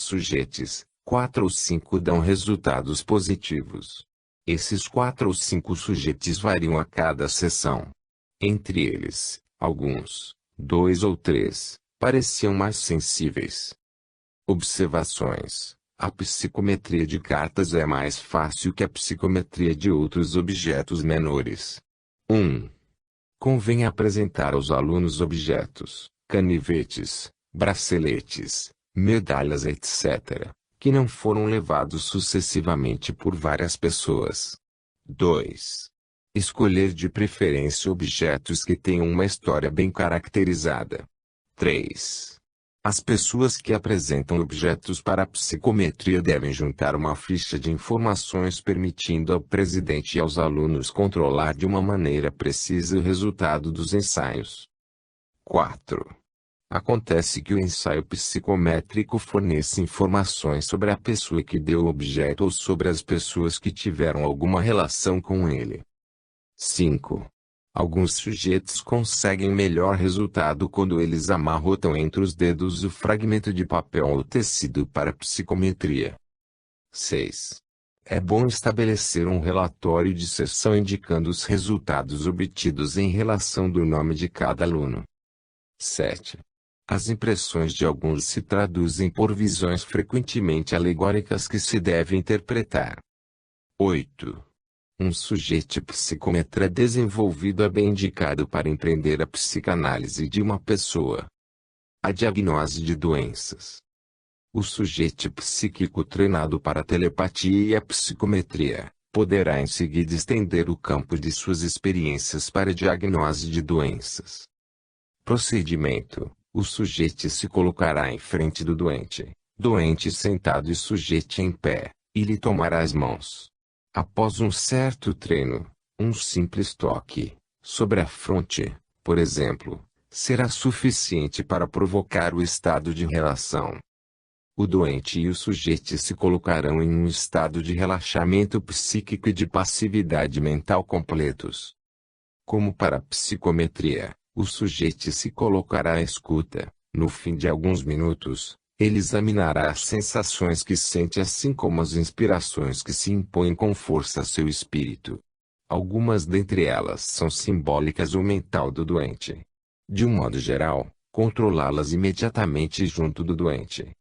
sujeitos, 4 ou 5 dão resultados positivos. Esses 4 ou 5 sujeitos variam a cada sessão. Entre eles, alguns, 2 ou 3, pareciam mais sensíveis. Observações: a psicometria de cartas é mais fácil que a psicometria de outros objetos menores. 1. Convém apresentar aos alunos objetos, canivetes, braceletes, medalhas etc., que não foram levados sucessivamente por várias pessoas. 2. Escolher de preferência objetos que tenham uma história bem caracterizada. 3. As pessoas que apresentam objetos para a psicometria devem juntar uma ficha de informações permitindo ao presidente e aos alunos controlar de uma maneira precisa o resultado dos ensaios. 4. Acontece que o ensaio psicométrico fornece informações sobre a pessoa que deu o objeto ou sobre as pessoas que tiveram alguma relação com ele. 5. Alguns sujeitos conseguem melhor resultado quando eles amarrotam entre os dedos o fragmento de papel ou tecido para a psicometria. 6. É bom estabelecer um relatório de sessão indicando os resultados obtidos em relação do nome de cada aluno. 7. As impressões de alguns se traduzem por visões frequentemente alegóricas que se devem interpretar. 8. Um sujeito psicometra desenvolvido é bem indicado para empreender a psicanálise de uma pessoa. A diagnose de doenças. O sujeito psíquico treinado para a telepatia e a psicometria poderá em seguida estender o campo de suas experiências para a diagnose de doenças. Procedimento: o sujeito se colocará em frente do doente sentado e sujeito em pé, e lhe tomará as mãos. Após um certo treino, um simples toque sobre a fronte, por exemplo, será suficiente para provocar o estado de relação. O doente e o sujeito se colocarão em um estado de relaxamento psíquico e de passividade mental completos. Como para a psicometria, o sujeito se colocará à escuta. No fim de alguns minutos, ele examinará as sensações que sente assim como as inspirações que se impõem com força a seu espírito. Algumas dentre elas são simbólicas ou mental do doente. De um modo geral, controlá-las imediatamente junto do doente.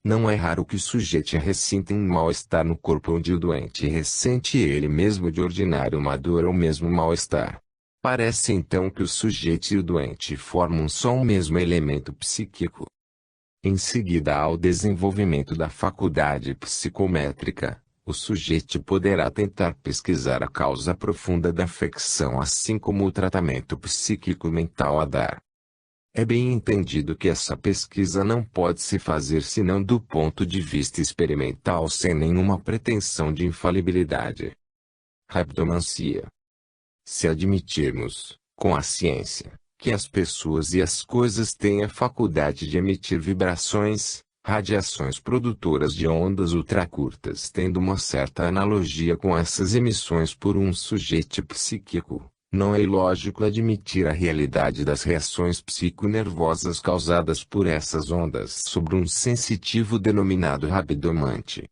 Não é raro que o sujeito ressinta um mal-estar no corpo onde o doente ressente ele mesmo de ordinário uma dor ou mesmo mal-estar. Parece então que o sujeito e o doente formam só um mesmo elemento psíquico. Em seguida ao desenvolvimento da faculdade psicométrica, o sujeito poderá tentar pesquisar a causa profunda da afecção assim como o tratamento psíquico mental a dar. É bem entendido que essa pesquisa não pode se fazer senão do ponto de vista experimental sem nenhuma pretensão de infalibilidade. Rabdomancia. Se admitirmos, com a ciência, que as pessoas e as coisas têm a faculdade de emitir vibrações, radiações produtoras de ondas ultracurtas tendo uma certa analogia com essas emissões por um sujeito psíquico, não é ilógico admitir a realidade das reações psiconervosas causadas por essas ondas sobre um sensitivo denominado rabdomante.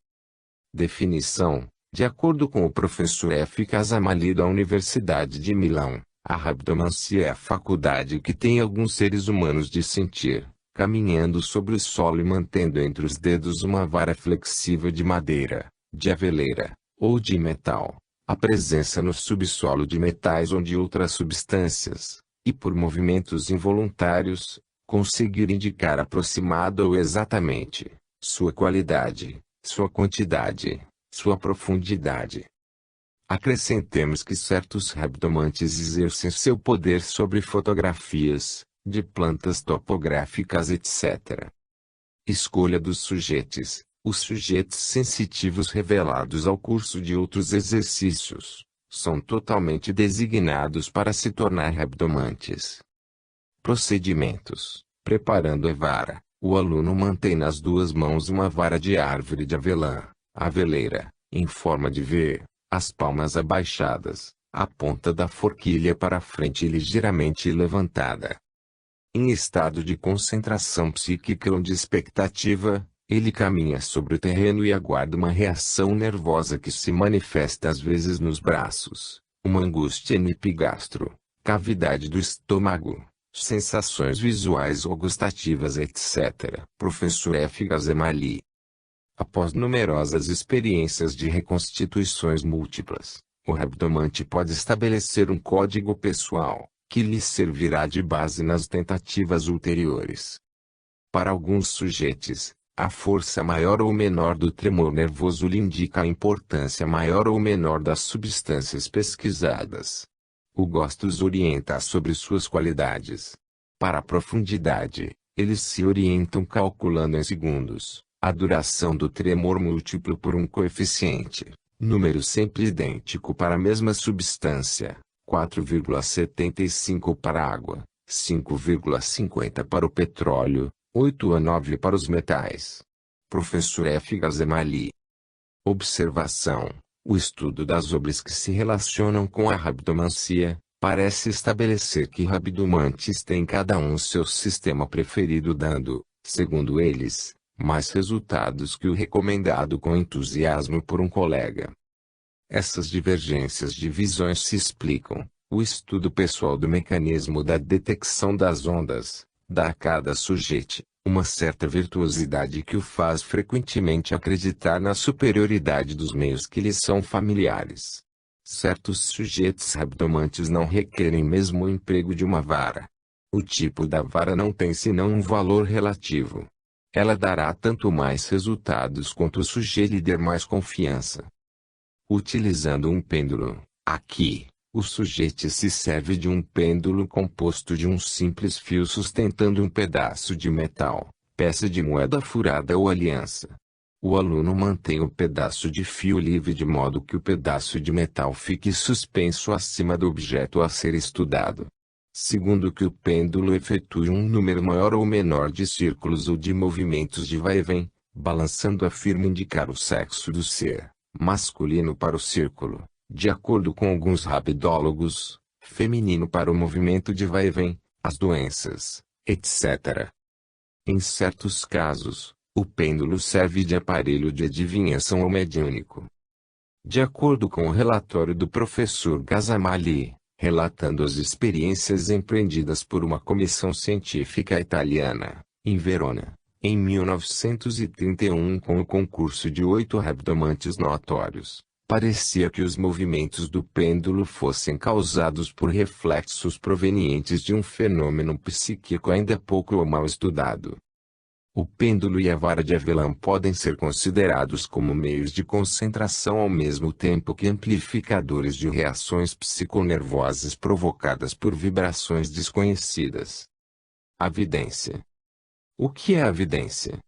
Definição: de acordo com o professor F. Casamalí da Universidade de Milão, a rabdomancia é a faculdade que tem alguns seres humanos de sentir, caminhando sobre o solo e mantendo entre os dedos uma vara flexível de madeira, de aveleira, ou de metal, a presença no subsolo de metais ou de outras substâncias, e por movimentos involuntários, conseguir indicar aproximada ou exatamente, sua qualidade, sua quantidade, sua profundidade. Acrescentemos que certos rabdomantes exercem seu poder sobre fotografias, de plantas topográficas etc. Escolha dos sujeitos. Os sujeitos sensitivos revelados ao curso de outros exercícios, são totalmente designados para se tornar rabdomantes. Procedimentos: preparando a vara, o aluno mantém nas duas mãos uma vara de árvore de avelã, aveleira, em forma de V, as palmas abaixadas, a ponta da forquilha para frente e ligeiramente levantada. Em estado de concentração psíquica ou de expectativa, Ele caminha sobre o terreno e aguarda uma reação nervosa que se manifesta às vezes nos braços, uma angústia no epigastro, cavidade do estômago, sensações visuais ou gustativas, etc. Professor F. Gazemali. Após numerosas experiências de reconstituições múltiplas, o rabdomante pode estabelecer um código pessoal, que lhe servirá de base nas tentativas ulteriores. Para alguns sujeitos, a força maior ou menor do tremor nervoso lhe indica a importância maior ou menor das substâncias pesquisadas. O gosto os orienta sobre suas qualidades. Para a profundidade, eles se orientam calculando em segundos a duração do tremor múltiplo por um coeficiente, número sempre idêntico para a mesma substância, 4,75 para a água, 5,50 para o petróleo, 8 a 9 para os metais. Professor F. Gazemali. Observação: o estudo das obras que se relacionam com a rabdomancia parece estabelecer que rabdomantes têm cada um seu sistema preferido, dando, segundo eles, mais resultados que o recomendado com entusiasmo por um colega. Essas divergências de visões se explicam: o estudo pessoal do mecanismo da detecção das ondas dá a cada sujeito uma certa virtuosidade que o faz frequentemente acreditar na superioridade dos meios que lhes são familiares. Certos sujeitos rabdomantes não requerem mesmo o emprego de uma vara. O tipo da vara não tem senão um valor relativo. Ela dará tanto mais resultados quanto o sujeito lhe der mais confiança. Utilizando um pêndulo, aqui, o sujeito se serve de um pêndulo composto de um simples fio sustentando um pedaço de metal, peça de moeda furada ou aliança. O aluno mantém o pedaço de fio livre de modo que o pedaço de metal fique suspenso acima do objeto a ser estudado. Segundo que o pêndulo efetue um número maior ou menor de círculos ou de movimentos de vai e vem, balançando afirma indicar o sexo do ser, masculino para o círculo, de acordo com alguns rabdólogos, feminino para o movimento de vai e vem, as doenças, etc. Em certos casos, o pêndulo serve de aparelho de adivinhação ou mediúnico. De acordo com o relatório do professor Gazemali, relatando as experiências empreendidas por uma comissão científica italiana, em Verona, em 1931 com o concurso de 8 rabdomantes notórios, parecia que os movimentos do pêndulo fossem causados por reflexos provenientes de um fenômeno psíquico ainda pouco ou mal estudado. O pêndulo e a vara de avelã podem ser considerados como meios de concentração ao mesmo tempo que amplificadores de reações psiconervosas provocadas por vibrações desconhecidas. Avidência. O que é a avidência?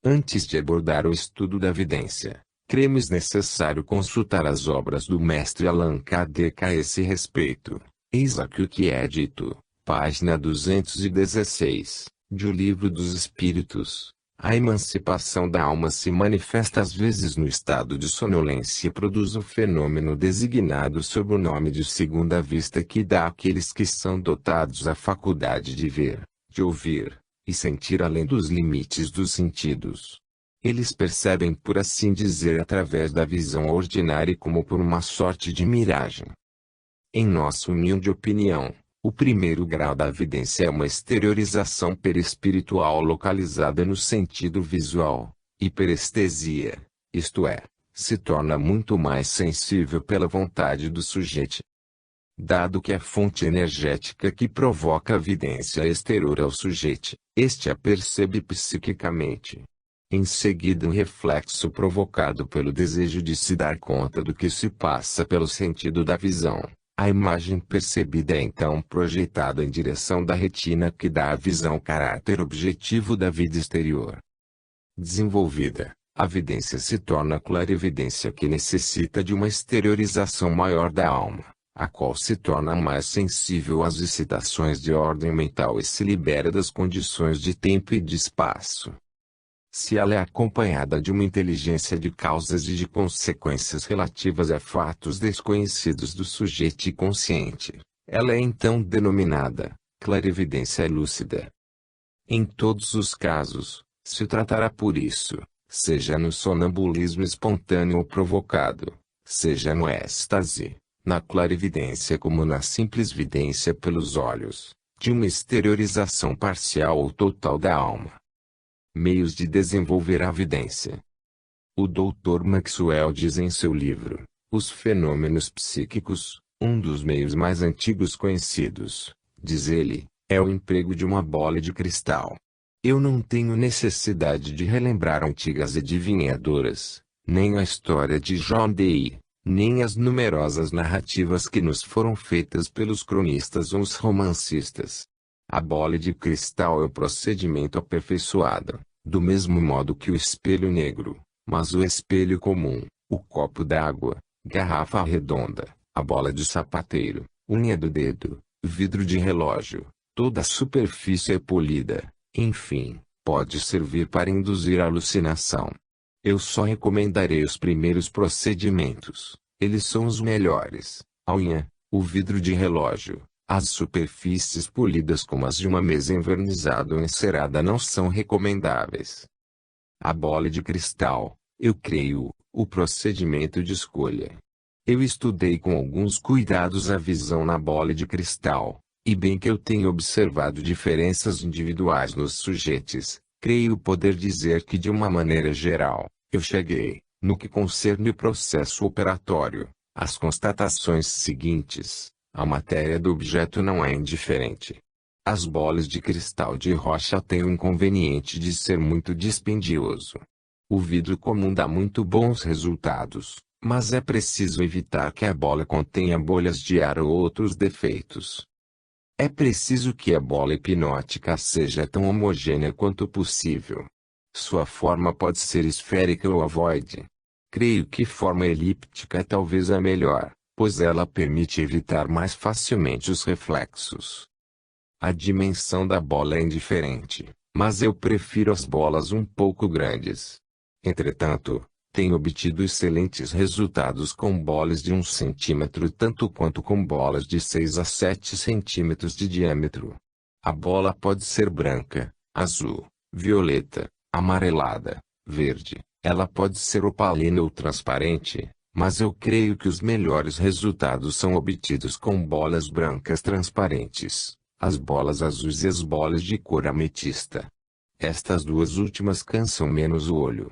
Antes de abordar o estudo da avidência, cremos necessário consultar as obras do mestre Allan Kardec a esse respeito. Eis aqui o que é dito, página 216. De O Livro dos Espíritos. A emancipação da alma se manifesta às vezes no estado de sonolência e produz o fenômeno designado sob o nome de segunda vista que dá àqueles que são dotados a faculdade de ver, de ouvir, e sentir além dos limites dos sentidos. Eles percebem por assim dizer através da visão ordinária como por uma sorte de miragem. Em nossa humilde opinião, o primeiro grau da evidência é uma exteriorização perispiritual localizada no sentido visual, hiperestesia, isto é, se torna muito mais sensível pela vontade do sujeito. Dado que a fonte energética que provoca a evidência é exterior ao sujeito, este a percebe psiquicamente. Em seguida, um reflexo provocado pelo desejo de se dar conta do que se passa pelo sentido da visão. A imagem percebida é então projetada em direção da retina que dá à visão caráter objetivo da vida exterior. Desenvolvida, a evidência se torna clarividência que necessita de uma exteriorização maior da alma, a qual se torna mais sensível às excitações de ordem mental e se libera das condições de tempo e de espaço. Se ela é acompanhada de uma inteligência de causas e de consequências relativas a fatos desconhecidos do sujeito consciente, ela é então denominada clarividência lúcida. Em todos os casos, Se tratará por isso, seja no sonambulismo espontâneo ou provocado, seja no êxtase, na clarividência como na simples vidência pelos olhos, de uma exteriorização parcial ou total da alma. Meios de desenvolver a vidência. O Dr. Maxwell diz em seu livro, Os Fenômenos Psíquicos, um dos meios mais antigos conhecidos, diz ele, é o emprego de uma bola de cristal. Eu não tenho necessidade de relembrar antigas adivinhadoras, nem a história de John Dee, nem as numerosas narrativas que nos foram feitas pelos cronistas ou os romancistas. A bola de cristal é o procedimento aperfeiçoado, do mesmo modo que o espelho negro, mas o espelho comum, o copo d'água, garrafa redonda, a bola de sapateiro, unha do dedo, vidro de relógio, toda a superfície é polida, enfim, pode servir para induzir a alucinação. Eu só recomendarei os primeiros procedimentos, eles são os melhores: a unha, o vidro de relógio, as superfícies polidas como as de uma mesa envernizada ou encerada não são recomendáveis. A bola de cristal, eu creio, o procedimento de escolha. Eu estudei com alguns cuidados a visão na bola de cristal, e bem que eu tenho observado diferenças individuais nos sujeitos, creio poder dizer que de uma maneira geral, eu cheguei, no que concerne o processo operatório, às constatações seguintes: a matéria do objeto não é indiferente. As bolas de cristal de rocha têm o inconveniente de ser muito dispendioso. O vidro comum dá muito bons resultados, mas é preciso evitar que a bola contenha bolhas de ar ou outros defeitos. É preciso que a bola hipnótica seja tão homogênea quanto possível. Sua forma pode ser esférica ou ovoide. Creio que forma elíptica é talvez a melhor, pois ela permite evitar mais facilmente os reflexos. A dimensão da bola é indiferente, mas eu prefiro as bolas um pouco grandes. Entretanto, tenho obtido excelentes resultados com bolas de 1 centímetro tanto quanto com bolas de 6 a 7 centímetros de diâmetro. A bola pode ser branca, azul, violeta, amarelada, verde, ela pode ser opalina ou transparente, mas eu creio que os melhores resultados são obtidos com bolas brancas transparentes, as bolas azuis e as bolas de cor ametista. Estas duas últimas cansam menos o olho.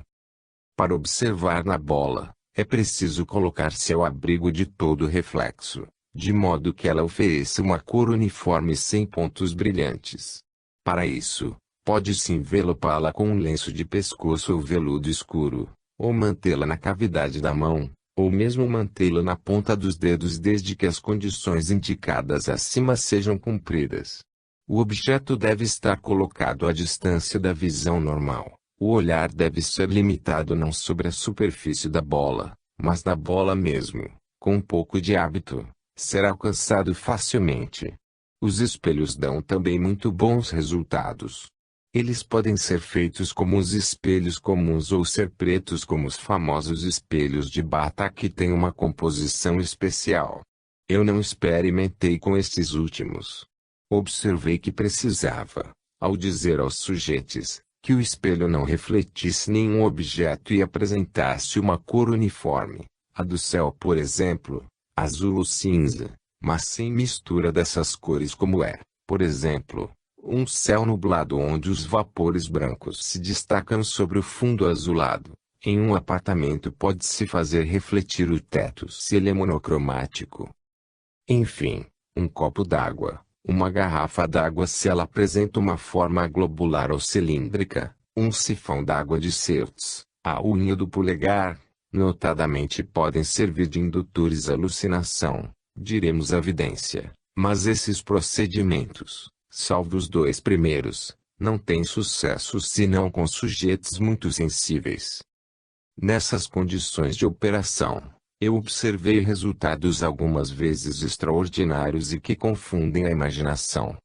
Para observar na bola, é preciso colocar-se ao abrigo de todo o reflexo, de modo que ela ofereça uma cor uniforme sem pontos brilhantes. Para isso, pode-se envelopá-la com um lenço de pescoço ou veludo escuro, ou mantê-la na cavidade da mão, ou mesmo mantê-la na ponta dos dedos desde que as condições indicadas acima sejam cumpridas. O objeto deve estar colocado à distância da visão normal. O olhar deve ser limitado não sobre a superfície da bola, mas na bola mesmo. Com um pouco de hábito, será alcançado facilmente. Os espelhos dão também muito bons resultados. Eles podem ser feitos como os espelhos comuns ou ser pretos como os famosos espelhos de bata que têm uma composição especial. Eu não experimentei com estes últimos. Observei que precisava, ao dizer aos sujeitos, que o espelho não refletisse nenhum objeto e apresentasse uma cor uniforme, a do céu por exemplo, azul ou cinza, mas sem mistura dessas cores como é, por exemplo, um céu nublado onde os vapores brancos se destacam sobre o fundo azulado. Em um apartamento pode-se fazer refletir o teto se ele é monocromático. Enfim, um copo d'água, uma garrafa d'água se ela apresenta uma forma globular ou cilíndrica, um sifão d'água de Certz, a unha do polegar, notadamente podem servir de indutores à alucinação, diremos à vidência, mas esses procedimentos, salvo os dois primeiros, não têm sucesso senão com sujeitos muito sensíveis. Nessas condições de operação, eu observei resultados algumas vezes extraordinários e que confundem a imaginação.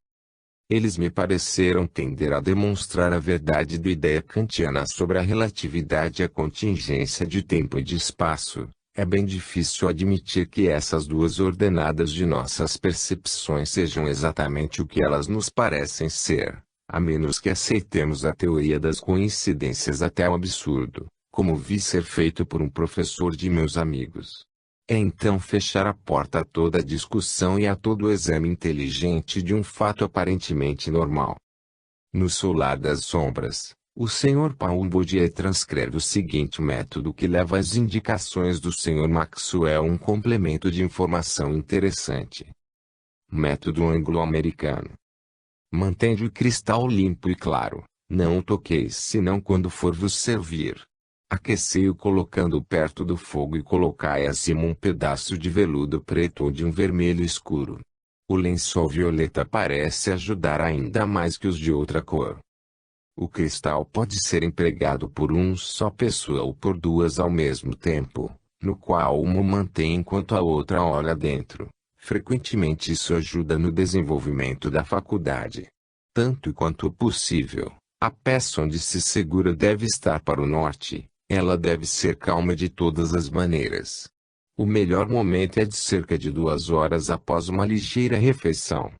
Eles me pareceram tender a demonstrar a verdade da ideia kantiana sobre a relatividade e a contingência de tempo e de espaço. É bem difícil admitir que essas duas ordenadas de nossas percepções sejam exatamente o que elas nos parecem ser, A menos que aceitemos a teoria das coincidências até o absurdo, como vi ser feito por um professor de meus amigos. É então fechar a porta a toda discussão e a todo exame inteligente de um fato aparentemente normal. No Solar das Sombras, o Sr. Paul Bourdieu transcreve o seguinte método que leva às indicações do Sr. Maxwell um complemento de informação interessante. Método anglo-americano. Mantende o cristal limpo e claro, não o toqueis senão quando for vos servir. Aquecei-o colocando-o perto do fogo e colocai acima um pedaço de veludo preto ou de um vermelho escuro. O lençol violeta parece ajudar ainda mais que os de outra cor. O cristal pode ser empregado por uma só pessoa ou por duas ao mesmo tempo, no qual uma mantém enquanto a outra olha dentro. Frequentemente isso ajuda no desenvolvimento da faculdade. Tanto quanto possível, a peça onde se segura deve estar para o norte, ela deve ser calma de todas as maneiras. O melhor momento é de cerca de 2 horas após uma ligeira refeição.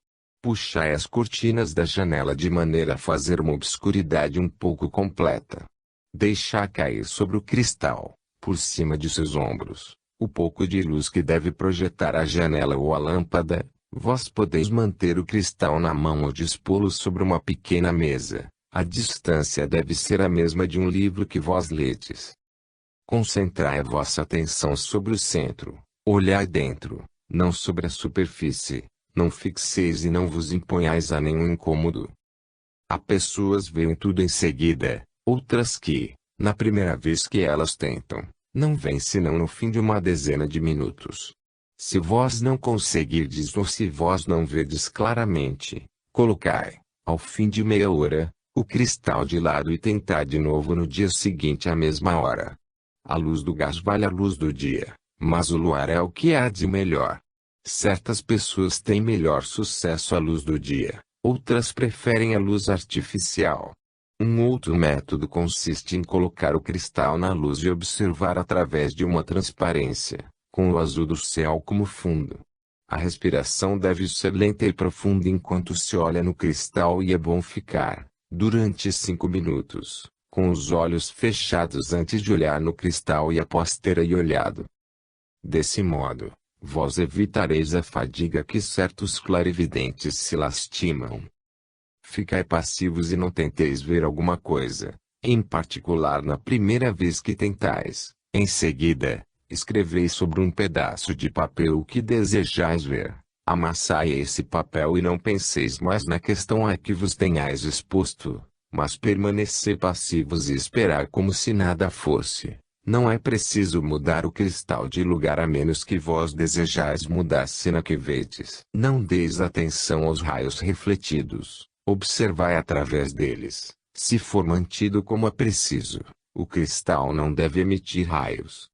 Puxai as cortinas da janela de maneira a fazer uma obscuridade um pouco completa. Deixai cair sobre o cristal, por cima de seus ombros, o pouco de luz que deve projetar a janela ou a lâmpada. Vós podeis manter o cristal na mão ou dispô-lo sobre uma pequena mesa. A distância deve ser a mesma de um livro que vós ledes. Concentrai a vossa atenção sobre o centro. Olhai dentro, não sobre a superfície. Não fixeis e não vos imponhais a nenhum incômodo. Há pessoas veem tudo em seguida, outras que, na primeira vez que elas tentam, não veem senão no fim de uma dezena de minutos. Se vós não conseguirdes ou se vós não verdes claramente, colocai, ao fim de meia hora, o cristal de lado e tentai de novo no dia seguinte à mesma hora. A luz do gás vale a luz do dia, mas o luar é o que há de melhor. Certas pessoas têm melhor sucesso à luz do dia, outras preferem a luz artificial. Um outro método consiste em colocar o cristal na luz e observar através de uma transparência, com o azul do céu como fundo. A respiração deve ser lenta e profunda enquanto se olha no cristal e é bom ficar, durante 5 minutos, com os olhos fechados antes de olhar no cristal e após ter aí olhado. Desse modo, vós evitareis a fadiga que certos clarividentes se lastimam. Ficai passivos e não tenteis ver alguma coisa, em particular na primeira vez que tentais. Em seguida, escreveis sobre um pedaço de papel o que desejais ver. Amassai esse papel e não penseis mais na questão a que vos tenhais exposto, mas permanecei passivos e esperar como se nada fosse. Não é preciso mudar o cristal de lugar a menos que vós desejais mudar a cena que vedes. Não deis atenção aos raios refletidos, observai através deles. Se for mantido como é preciso, o cristal não deve emitir raios.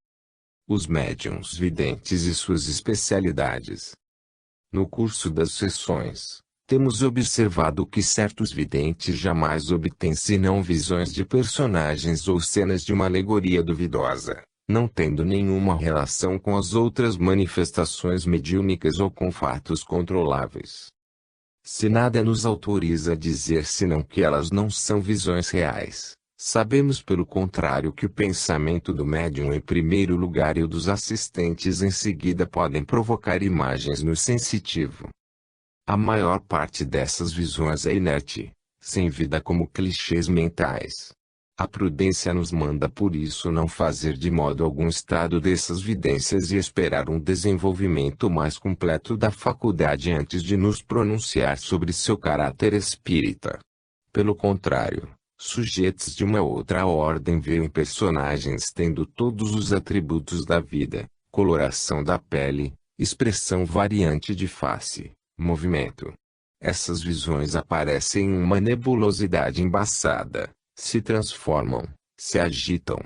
Os médiuns videntes e suas especialidades. No curso das sessões, temos observado que certos videntes jamais obtêm senão visões de personagens ou cenas de uma alegoria duvidosa, não tendo nenhuma relação com as outras manifestações mediúnicas ou com fatos controláveis. Se nada nos autoriza a dizer senão que elas não são visões reais, sabemos pelo contrário que o pensamento do médium em primeiro lugar e o dos assistentes em seguida podem provocar imagens no sensitivo. A maior parte dessas visões é inerte, sem vida como clichês mentais. A prudência nos manda por isso não fazer de modo algum estado dessas vidências e esperar um desenvolvimento mais completo da faculdade antes de nos pronunciar sobre seu caráter espírita. Pelo contrário, sujeitos de uma outra ordem veem personagens tendo todos os atributos da vida, coloração da pele, expressão variante de face, movimento. Essas visões aparecem em uma nebulosidade embaçada, se transformam, se agitam,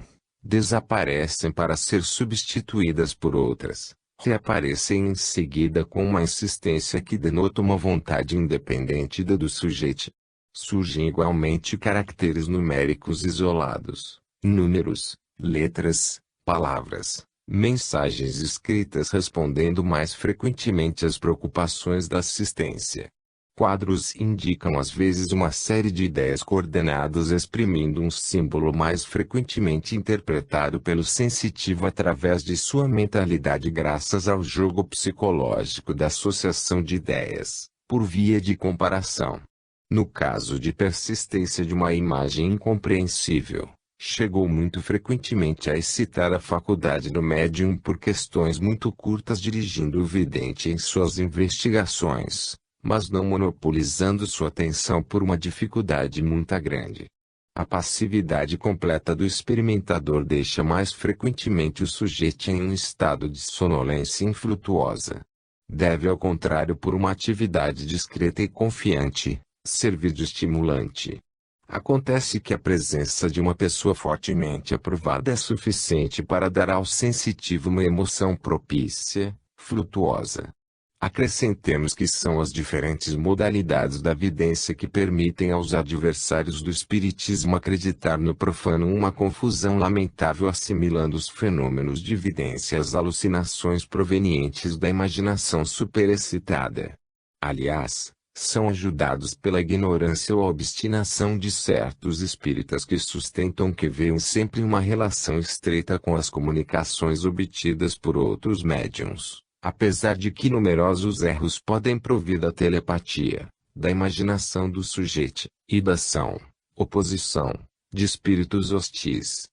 desaparecem para ser substituídas por outras, reaparecem em seguida com uma insistência que denota uma vontade independente da do sujeito. Surgem igualmente caracteres numéricos isolados, números, letras, palavras, mensagens escritas respondendo mais frequentemente às preocupações da assistência. Quadros indicam às vezes uma série de ideias coordenadas exprimindo um símbolo mais frequentemente interpretado pelo sensitivo através de sua mentalidade graças ao jogo psicológico da associação de ideias, por via de comparação. No caso de persistência de uma imagem incompreensível, chegou muito frequentemente a excitar a faculdade do médium por questões muito curtas dirigindo o vidente em suas investigações, mas não monopolizando sua atenção por uma dificuldade muito grande. A passividade completa do experimentador deixa mais frequentemente o sujeito em um estado de sonolência infrutuosa. Deve ao contrário por uma atividade discreta e confiante, servir de estimulante. Acontece que a presença de uma pessoa fortemente aprovada é suficiente para dar ao sensitivo uma emoção propícia, frutuosa. Acrescentemos que são as diferentes modalidades da vidência que permitem aos adversários do espiritismo acreditar no profano uma confusão lamentável assimilando os fenômenos de vidência às alucinações provenientes da imaginação superexcitada. Aliás, são ajudados pela ignorância ou obstinação de certos espíritas que sustentam que veem sempre uma relação estreita com as comunicações obtidas por outros médiuns. Apesar de que numerosos erros podem provir da telepatia, da imaginação do sujeito, e da ação, oposição, de espíritos hostis.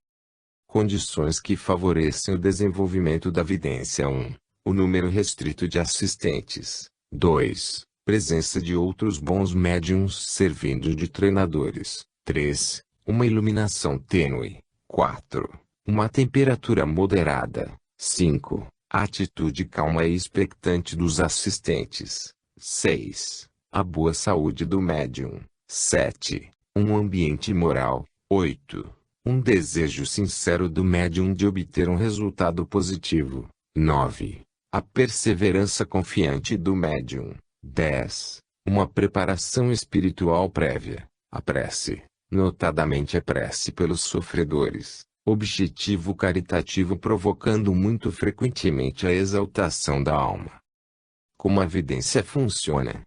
Condições que favorecem o desenvolvimento da vidência: 1. O número restrito de assistentes. 2. Presença de outros bons médiuns servindo de treinadores. 3. Uma iluminação tênue. 4. Uma temperatura moderada. 5. A atitude calma e expectante dos assistentes. 6. A boa saúde do médium. 7. Um ambiente moral. 8. Um desejo sincero do médium de obter um resultado positivo. 9. A perseverança confiante do médium. 10. Uma preparação espiritual prévia. A prece, notadamente a prece pelos sofredores. Objetivo caritativo provocando muito frequentemente a exaltação da alma. Como a vidência funciona?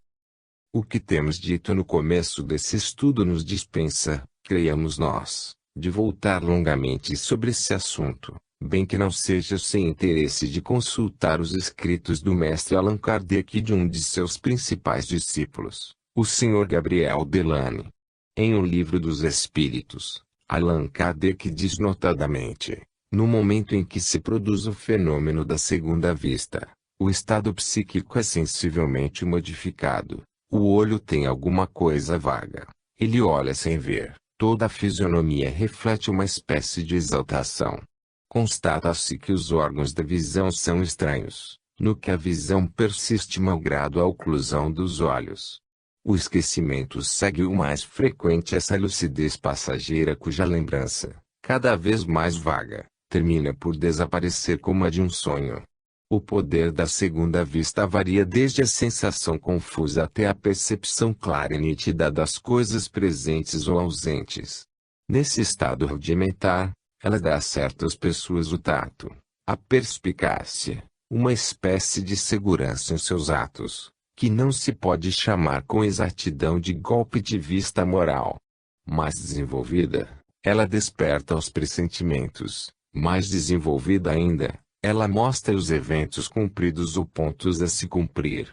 O que temos dito no começo desse estudo nos dispensa, creiamos nós, de voltar longamente sobre esse assunto, bem que não seja sem interesse de consultar os escritos do mestre Allan Kardec e de um de seus principais discípulos, o Sr. Gabriel Delany. Em O Livro dos Espíritos, Allan Kardec diz notadamente: no momento em que se produz o fenômeno da segunda vista, o estado psíquico é sensivelmente modificado. O olho tem alguma coisa vaga. Ele olha sem ver. Toda a fisionomia reflete uma espécie de exaltação. Constata-se que os órgãos da visão são estranhos, no que a visão persiste malgrado a oclusão dos olhos. O esquecimento segue o mais frequente essa lucidez passageira cuja lembrança, cada vez mais vaga, termina por desaparecer como a de um sonho. O poder da segunda vista varia desde a sensação confusa até a percepção clara e nítida das coisas presentes ou ausentes. Nesse estado rudimentar, ela dá a certas pessoas o tato, a perspicácia, uma espécie de segurança em seus atos, que não se pode chamar com exatidão de golpe de vista moral. Mais desenvolvida, ela desperta os pressentimentos. Mais desenvolvida ainda, ela mostra os eventos cumpridos ou pontos a se cumprir.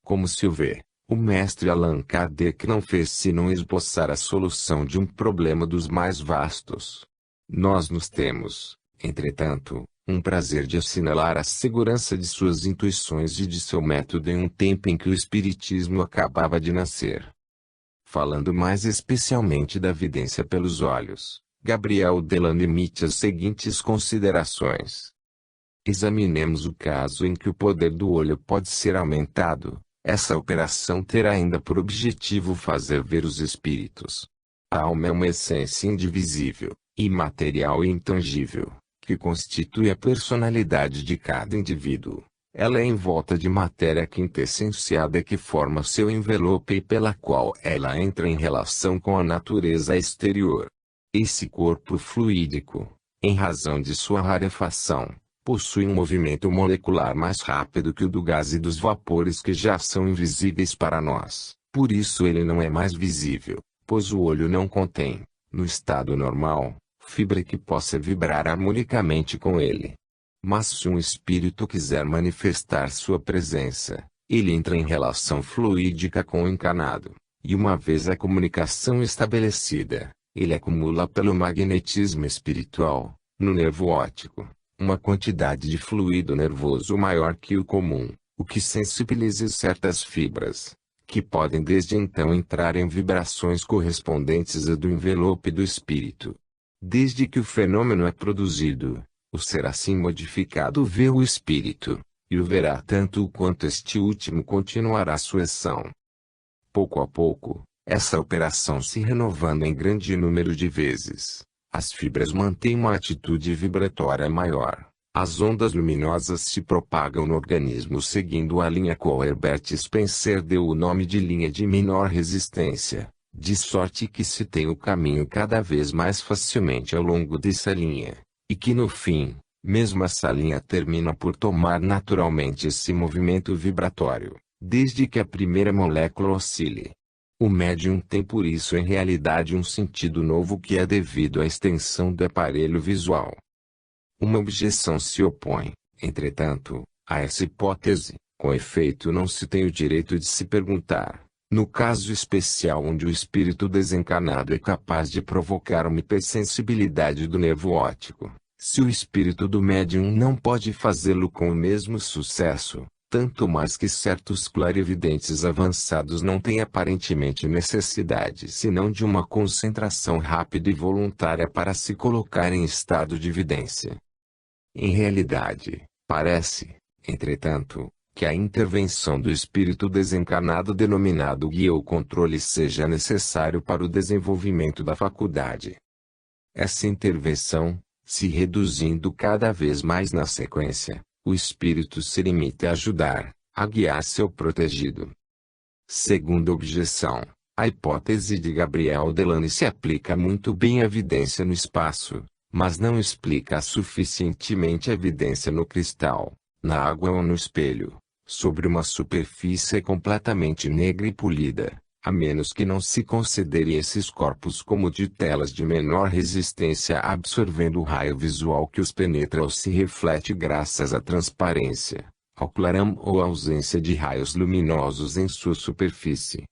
Como se o vê, o mestre Allan Kardec não fez senão esboçar a solução de um problema dos mais vastos. Nós nos temos, entretanto, um prazer de assinalar a segurança de suas intuições e de seu método em um tempo em que o Espiritismo acabava de nascer. Falando mais especialmente da vidência pelos olhos, Gabriel Delany emite as seguintes considerações. Examinemos o caso em que o poder do olho pode ser aumentado. Essa operação terá ainda por objetivo fazer ver os espíritos. A alma é uma essência indivisível, imaterial e intangível, que constitui a personalidade de cada indivíduo. Ela é envolta de matéria quintessenciada que forma seu envelope e pela qual ela entra em relação com a natureza exterior. Esse corpo fluídico, em razão de sua rarefação, possui um movimento molecular mais rápido que o do gás e dos vapores que já são invisíveis para nós, Por isso ele não é mais visível, pois o olho não contém, no estado normal, fibra que possa vibrar harmonicamente com ele. Mas se um espírito quiser manifestar sua presença, ele entra em relação fluídica com o encarnado, e uma vez a comunicação estabelecida, ele acumula pelo magnetismo espiritual, no nervo óptico, uma quantidade de fluido nervoso maior que o comum, o que sensibiliza certas fibras, que podem desde então entrar em vibrações correspondentes à do envelope do espírito. Desde que o fenômeno é produzido, o ser assim modificado vê o espírito, e o verá tanto quanto este último continuará sua ação. Pouco a pouco, essa operação se renovando em grande número de vezes, as fibras mantêm uma atitude vibratória maior. As ondas luminosas se propagam no organismo seguindo a linha qual Herbert Spencer deu o nome de linha de menor resistência, de sorte que se tem o caminho cada vez mais facilmente ao longo dessa linha, e que no fim, mesmo essa linha termina por tomar naturalmente esse movimento vibratório, desde que a primeira molécula oscile. O médium tem por isso em realidade um sentido novo que é devido à extensão do aparelho visual. Uma objeção se opõe, entretanto, a essa hipótese. Com efeito, não se tem o direito de se perguntar, no caso especial onde o espírito desencarnado é capaz de provocar uma hipersensibilidade do nervo óptico, se o espírito do médium não pode fazê-lo com o mesmo sucesso, tanto mais que certos clarividentes avançados não têm aparentemente necessidade senão de uma concentração rápida e voluntária para se colocar em estado de vidência. Em realidade, parece, entretanto, que a intervenção do espírito desencarnado denominado guia ou controle seja necessário para o desenvolvimento da faculdade. Essa intervenção, se reduzindo cada vez mais na sequência, o espírito se limita a ajudar, a guiar seu protegido. Segunda objeção, a hipótese de Gabriel Delany se aplica muito bem à evidência no espaço, mas não explica suficientemente a evidência no cristal, na água ou no espelho, sobre uma superfície completamente negra e polida, a menos que não se considere esses corpos como de telas de menor resistência absorvendo o raio visual que os penetra ou se reflete graças à transparência, ao clarão ou à ausência de raios luminosos em sua superfície.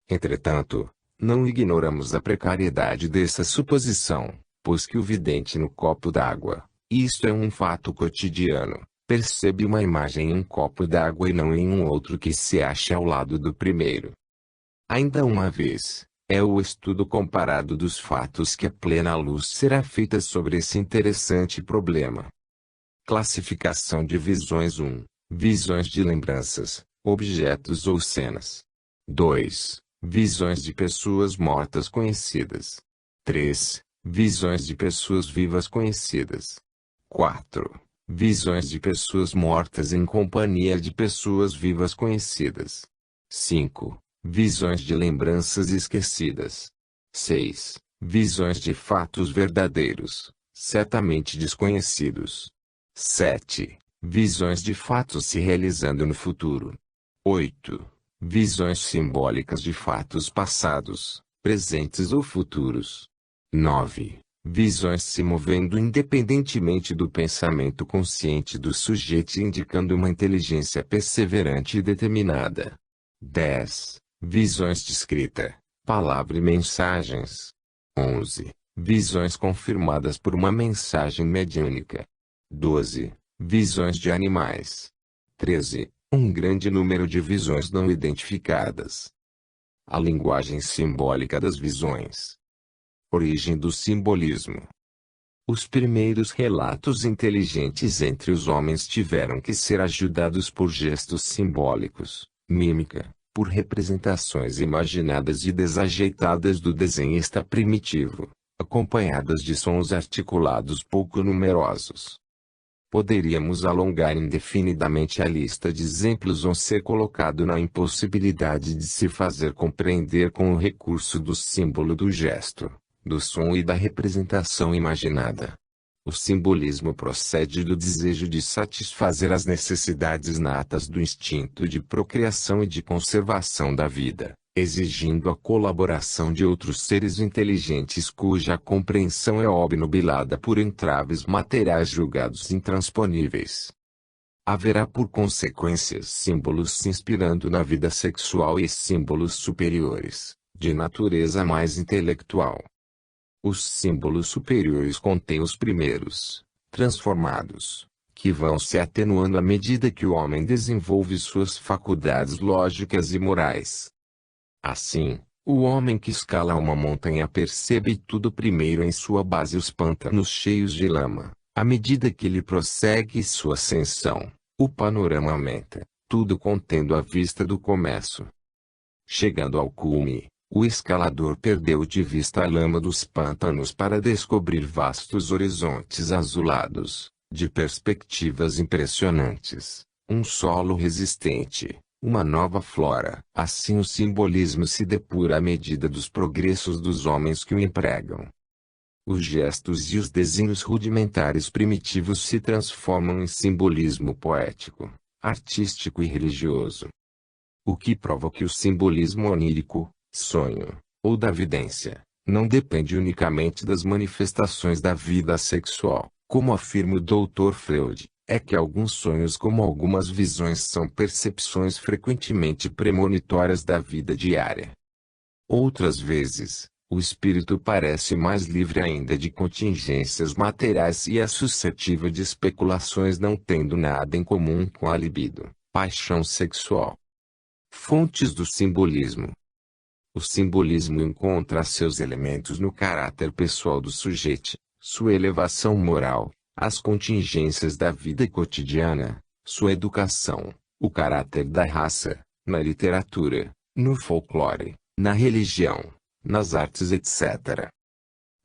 Entretanto, não ignoramos a precariedade dessa suposição, pois que o vidente no copo d'água, isto é um fato cotidiano, percebe uma imagem em um copo d'água e não em um outro que se acha ao lado do primeiro. Ainda uma vez, é o estudo comparado dos fatos que a plena luz será feita sobre esse interessante problema. Classificação de visões 1. Visões de lembranças, objetos ou cenas. 2. Visões de pessoas mortas conhecidas. 3. Visões de pessoas vivas conhecidas. 4. Visões de pessoas mortas em companhia de pessoas vivas conhecidas. 5. Visões de lembranças esquecidas. 6. Visões de fatos verdadeiros, certamente desconhecidos. 7. Visões de fatos se realizando no futuro. 8. Visões simbólicas de fatos passados, presentes ou futuros. 9. Visões se movendo independentemente do pensamento consciente do sujeito indicando uma inteligência perseverante e determinada. 10. Visões de escrita, palavra e mensagens. 11. Visões confirmadas por uma mensagem mediúnica. 12. Visões de animais. 13. Um grande número de visões não identificadas. A linguagem simbólica das visões. Origem do simbolismo. Os primeiros relatos inteligentes entre os homens tiveram que ser ajudados por gestos simbólicos, mímica, por representações imaginadas e desajeitadas do desenhista primitivo, acompanhadas de sons articulados pouco numerosos. Poderíamos alongar indefinidamente a lista de exemplos ou ser colocado na impossibilidade de se fazer compreender com o recurso do símbolo do gesto, do som e da representação imaginada. O simbolismo procede do desejo de satisfazer as necessidades natas do instinto de procriação e de conservação da vida, exigindo a colaboração de outros seres inteligentes cuja compreensão é obnubilada por entraves materiais julgados intransponíveis. Haverá por consequência símbolos se inspirando na vida sexual e símbolos superiores, de natureza mais intelectual. Os símbolos superiores contêm os primeiros, transformados, que vão se atenuando à medida que o homem desenvolve suas faculdades lógicas e morais. Assim, o homem que escala uma montanha percebe tudo primeiro em sua base os pântanos cheios de lama. À medida que ele prossegue sua ascensão, o panorama aumenta, tudo contendo a vista do começo. Chegando ao cume, o escalador perdeu de vista a lama dos pântanos para descobrir vastos horizontes azulados, de perspectivas impressionantes, um solo resistente, uma nova flora. Assim o simbolismo se depura à medida dos progressos dos homens que o empregam. Os gestos e os desenhos rudimentares primitivos se transformam em simbolismo poético, artístico e religioso. O que prova que o simbolismo onírico, sonho, ou da vidência, não depende unicamente das manifestações da vida sexual, como afirma o Dr. Freud, é que alguns sonhos como algumas visões são percepções frequentemente premonitórias da vida diária. Outras vezes, o espírito parece mais livre ainda de contingências materiais e é suscetível de especulações não tendo nada em comum com a libido, paixão sexual. Fontes do simbolismo. O simbolismo encontra seus elementos no caráter pessoal do sujeito, sua elevação moral, as contingências da vida cotidiana, sua educação, o caráter da raça, na literatura, no folclore, na religião, nas artes etc.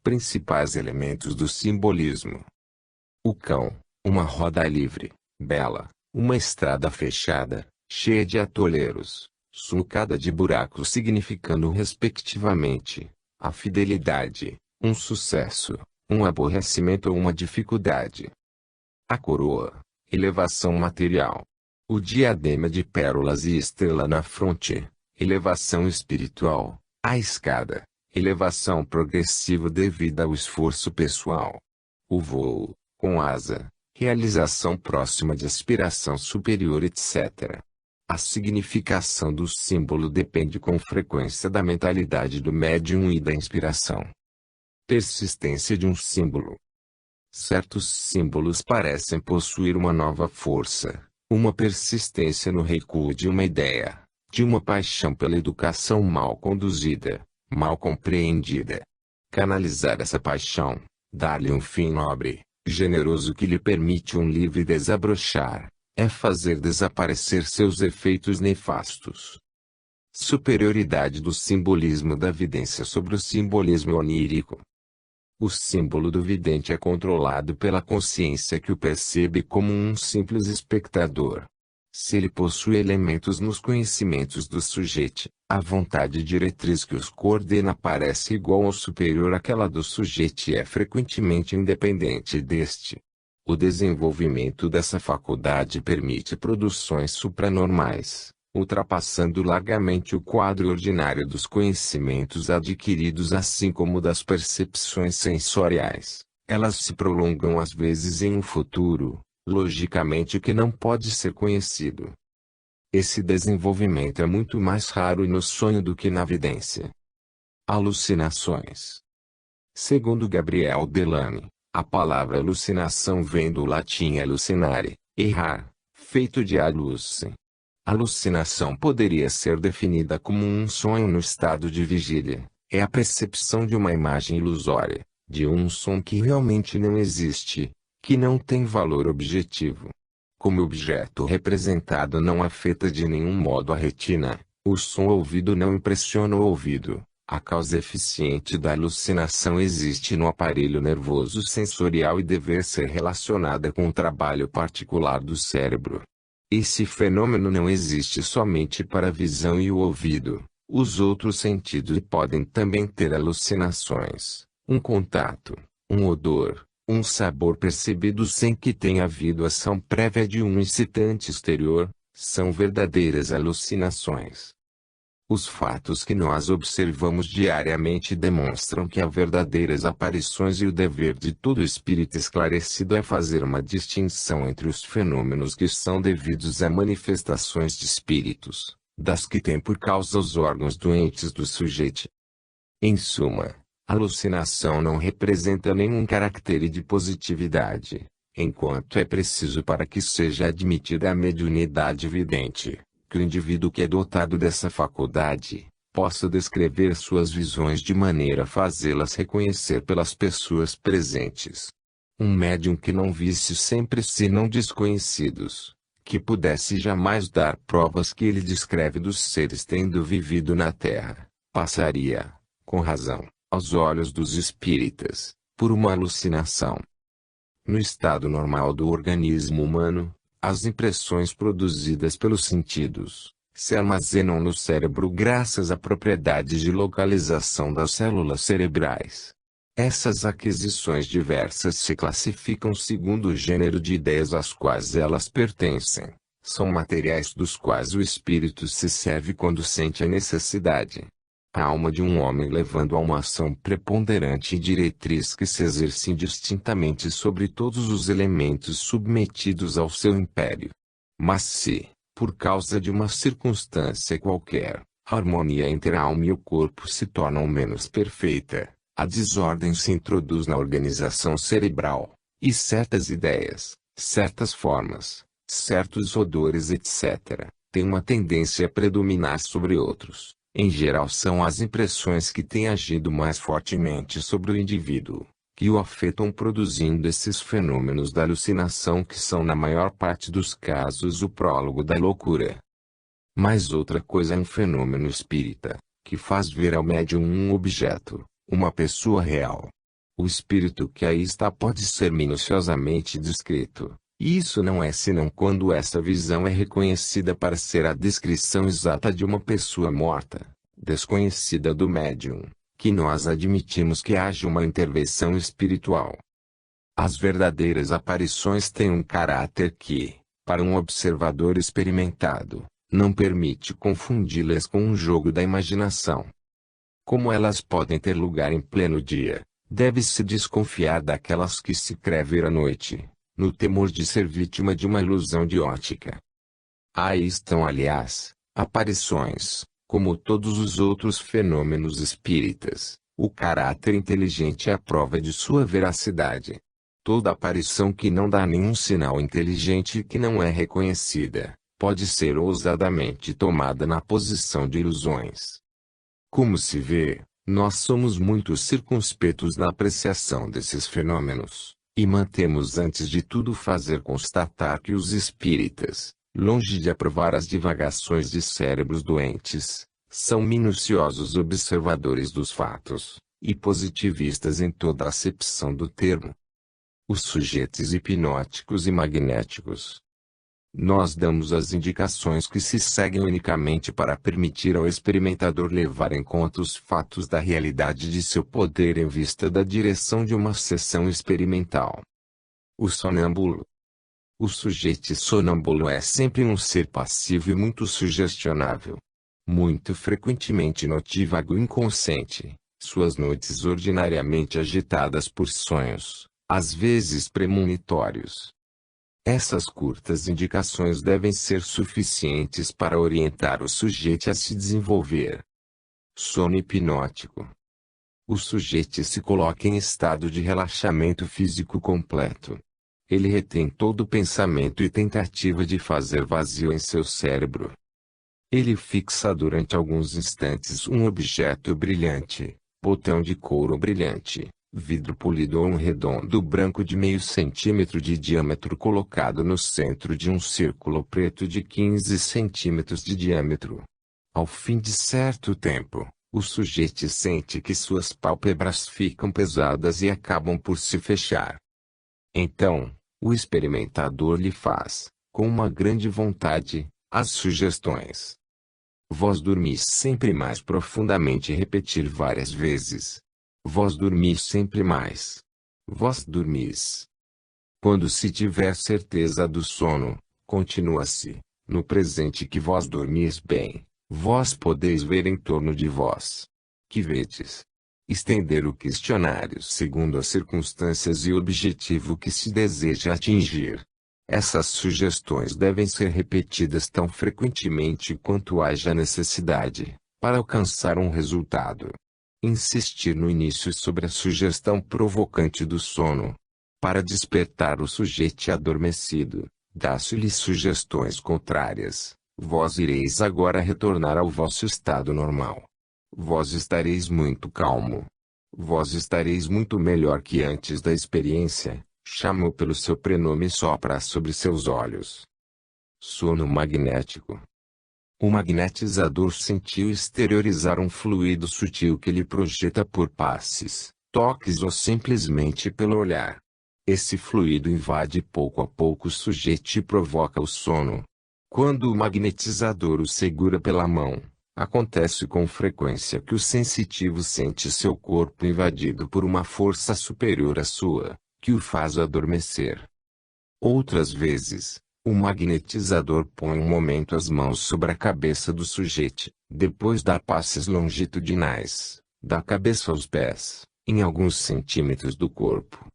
Principais elementos do simbolismo. O cão, uma roda livre, bela, uma estrada fechada, cheia de atoleiros, sulcada de buracos significando respectivamente, a fidelidade, um sucesso, um aborrecimento ou uma dificuldade. A coroa, elevação material. O diadema de pérolas e estrela na fronte, elevação espiritual. A escada, elevação progressiva devida ao esforço pessoal. O voo, com asa, realização próxima de aspiração superior etc. A significação do símbolo depende com frequência da mentalidade do médium e da inspiração. Persistência de um símbolo. Certos símbolos parecem possuir uma nova força, uma persistência no recuo de uma ideia, de uma paixão pela educação mal conduzida, mal compreendida. Canalizar essa paixão, dar-lhe um fim nobre, generoso que lhe permite um livre desabrochar, é fazer desaparecer seus efeitos nefastos. Superioridade do simbolismo da vidência sobre o simbolismo onírico. O símbolo do vidente é controlado pela consciência que o percebe como um simples espectador. Se ele possui elementos nos conhecimentos do sujeito, a vontade diretriz que os coordena parece igual ou superior àquela do sujeito e é frequentemente independente deste. O desenvolvimento dessa faculdade permite produções supranormais, ultrapassando largamente o quadro ordinário dos conhecimentos adquiridos assim como das percepções sensoriais. Elas se prolongam às vezes em um futuro, logicamente que não pode ser conhecido. Esse desenvolvimento é muito mais raro no sonho do que na vidência. Alucinações. Segundo Gabriel Delany, a palavra alucinação vem do latim alucinare, errar, feito de alucem. Alucinação poderia ser definida como um sonho no estado de vigília, é a percepção de uma imagem ilusória, de um som que realmente não existe, que não tem valor objetivo. Como o objeto representado não afeta de nenhum modo a retina, o som ouvido não impressiona o ouvido. A causa eficiente da alucinação existe no aparelho nervoso sensorial e deve ser relacionada com o trabalho particular do cérebro. Esse fenômeno não existe somente para a visão e o ouvido. Os outros sentidos podem também ter alucinações. Um contato, um odor, um sabor percebido sem que tenha havido ação prévia de um incitante exterior, são verdadeiras alucinações. Os fatos que nós observamos diariamente demonstram que há verdadeiras aparições e o dever de todo espírito esclarecido é fazer uma distinção entre os fenômenos que são devidos a manifestações de espíritos, das que têm por causa os órgãos doentes do sujeito. Em suma, a alucinação não representa nenhum caractere de positividade, enquanto é preciso para que seja admitida a mediunidade evidente, que o indivíduo que é dotado dessa faculdade, possa descrever suas visões de maneira a fazê-las reconhecer pelas pessoas presentes. Um médium que não visse sempre senão desconhecidos, que pudesse jamais dar provas que ele descreve dos seres tendo vivido na Terra, passaria, com razão, aos olhos dos espíritas, por uma alucinação. No estado normal do organismo humano, as impressões produzidas pelos sentidos se armazenam no cérebro graças à propriedade de localização das células cerebrais. Essas aquisições diversas se classificam segundo o gênero de ideias às quais elas pertencem. São materiais dos quais o espírito se serve quando sente a necessidade. A alma de um homem levando a uma ação preponderante e diretriz que se exerce indistintamente sobre todos os elementos submetidos ao seu império. Mas se, por causa de uma circunstância qualquer, a harmonia entre a alma e o corpo se torna menos perfeita, a desordem se introduz na organização cerebral, e certas ideias, certas formas, certos odores etc., têm uma tendência a predominar sobre outros. Em geral são as impressões que têm agido mais fortemente sobre o indivíduo, que o afetam produzindo esses fenômenos da alucinação que são na maior parte dos casos o prólogo da loucura. Mas outra coisa é um fenômeno espírita, que faz ver ao médium um objeto, uma pessoa real. O espírito que aí está pode ser minuciosamente descrito. E isso não é senão quando essa visão é reconhecida para ser a descrição exata de uma pessoa morta, desconhecida do médium, que nós admitimos que haja uma intervenção espiritual. As verdadeiras aparições têm um caráter que, para um observador experimentado, não permite confundi-las com um jogo da imaginação. Como elas podem ter lugar em pleno dia, deve-se desconfiar daquelas que se crê ver à noite, no temor de ser vítima de uma ilusão de ótica. Aí estão, aliás, aparições, como todos os outros fenômenos espíritas, o caráter inteligente é a prova de sua veracidade. Toda aparição que não dá nenhum sinal inteligente e que não é reconhecida, pode ser ousadamente tomada na posição de ilusões. Como se vê, nós somos muito circunspectos na apreciação desses fenômenos. E mantemos antes de tudo fazer constatar que os espíritas, longe de aprovar as divagações de cérebros doentes, são minuciosos observadores dos fatos, e positivistas em toda a acepção do termo. Os sujeitos hipnóticos e magnéticos. Nós damos as indicações que se seguem unicamente para permitir ao experimentador levar em conta os fatos da realidade de seu poder em vista da direção de uma sessão experimental. O sonâmbulo. O sujeito sonâmbulo é sempre um ser passivo e muito sugestionável. Muito frequentemente notívago e inconsciente, suas noites ordinariamente agitadas por sonhos, às vezes premonitórios. Essas curtas indicações devem ser suficientes para orientar o sujeito a se desenvolver. Sono hipnótico. O sujeito se coloca em estado de relaxamento físico completo. Ele retém todo o pensamento e tentativa de fazer vazio em seu cérebro. Ele fixa durante alguns instantes um objeto brilhante, botão de couro brilhante, vidro polido ou um redondo branco de meio centímetro de diâmetro colocado no centro de um círculo preto de 15 centímetros de diâmetro. Ao fim de certo tempo, o sujeito sente que suas pálpebras ficam pesadas e acabam por se fechar. Então, o experimentador lhe faz, com uma grande vontade, as sugestões. Vós dormis sempre mais profundamente e repetir várias vezes. Vós dormis sempre mais. Vós dormis. Quando se tiver certeza do sono, continua-se, no presente que vós dormis bem, Vós podeis ver em torno de vós. Que vedes? Estender o questionário segundo as circunstâncias e o objetivo que se deseja atingir. Essas sugestões devem ser repetidas tão frequentemente quanto haja necessidade, para alcançar um resultado. Insistir no início sobre a sugestão provocante do sono. Para despertar o sujeito adormecido, dá-se-lhe sugestões contrárias. Vós ireis agora retornar ao vosso estado normal. Vós estareis muito calmo. Vós estareis muito melhor que antes da experiência. Chama-o pelo seu prenome e sopra sobre seus olhos. Sono magnético. O magnetizador sentiu exteriorizar um fluido sutil que lhe projeta por passes, toques ou simplesmente pelo olhar. Esse fluido invade pouco a pouco o sujeito e provoca o sono. Quando o magnetizador o segura pela mão, acontece com frequência que o sensitivo sente seu corpo invadido por uma força superior à sua, que o faz adormecer. Outras vezes, o magnetizador põe um momento as mãos sobre a cabeça do sujeito, depois dá passes longitudinais, da cabeça aos pés, em alguns centímetros do corpo.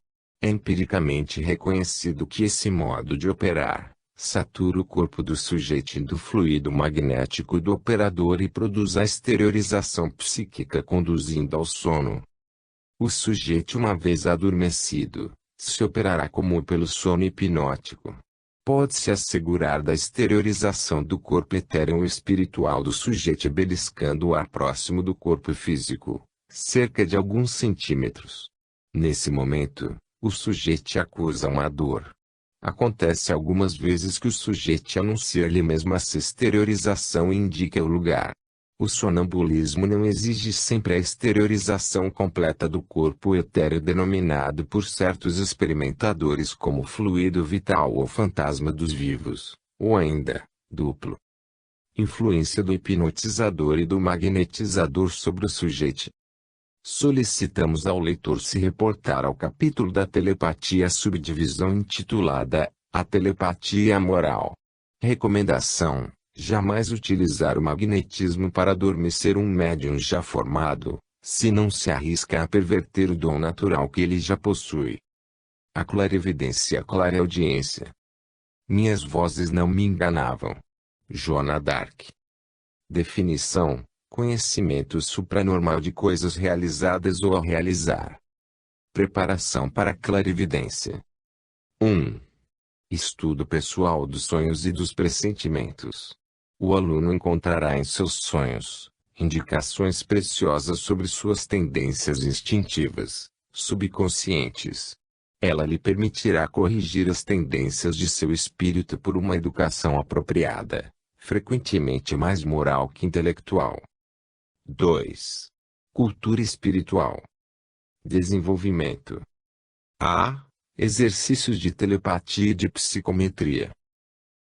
É empiricamente reconhecido que esse modo de operar satura o corpo do sujeito do fluido magnético do operador e produz a exteriorização psíquica conduzindo ao sono. O sujeito, uma vez adormecido, se operará como pelo sono hipnótico. Pode-se assegurar da exteriorização do corpo etéreo ou espiritual do sujeito beliscando o ar próximo do corpo físico, cerca de alguns centímetros. Nesse momento, o sujeito acusa uma dor. Acontece algumas vezes que o sujeito anuncia-lhe mesmo essa exteriorização e indica o lugar. O sonambulismo não exige sempre a exteriorização completa do corpo etéreo denominado por certos experimentadores como fluido vital ou fantasma dos vivos, ou ainda, duplo. Influência do hipnotizador e do magnetizador sobre o sujeito. Solicitamos ao leitor se reportar ao capítulo da telepatia subdivisão intitulada A Telepatia Moral. Recomendação: jamais utilizar o magnetismo para adormecer um médium já formado, se não se arrisca a perverter o dom natural que ele já possui. A clarividência e a clareaudiência. Minhas vozes não me enganavam. Joana d'Arc. Definição: conhecimento supranormal de coisas realizadas ou a realizar. Preparação para a clarividência. 1. Estudo pessoal dos sonhos e dos pressentimentos. O aluno encontrará em seus sonhos indicações preciosas sobre suas tendências instintivas, subconscientes. Ela lhe permitirá corrigir as tendências de seu espírito por uma educação apropriada, frequentemente mais moral que intelectual. 2. Cultura espiritual. Desenvolvimento. A. Exercícios de telepatia e de psicometria.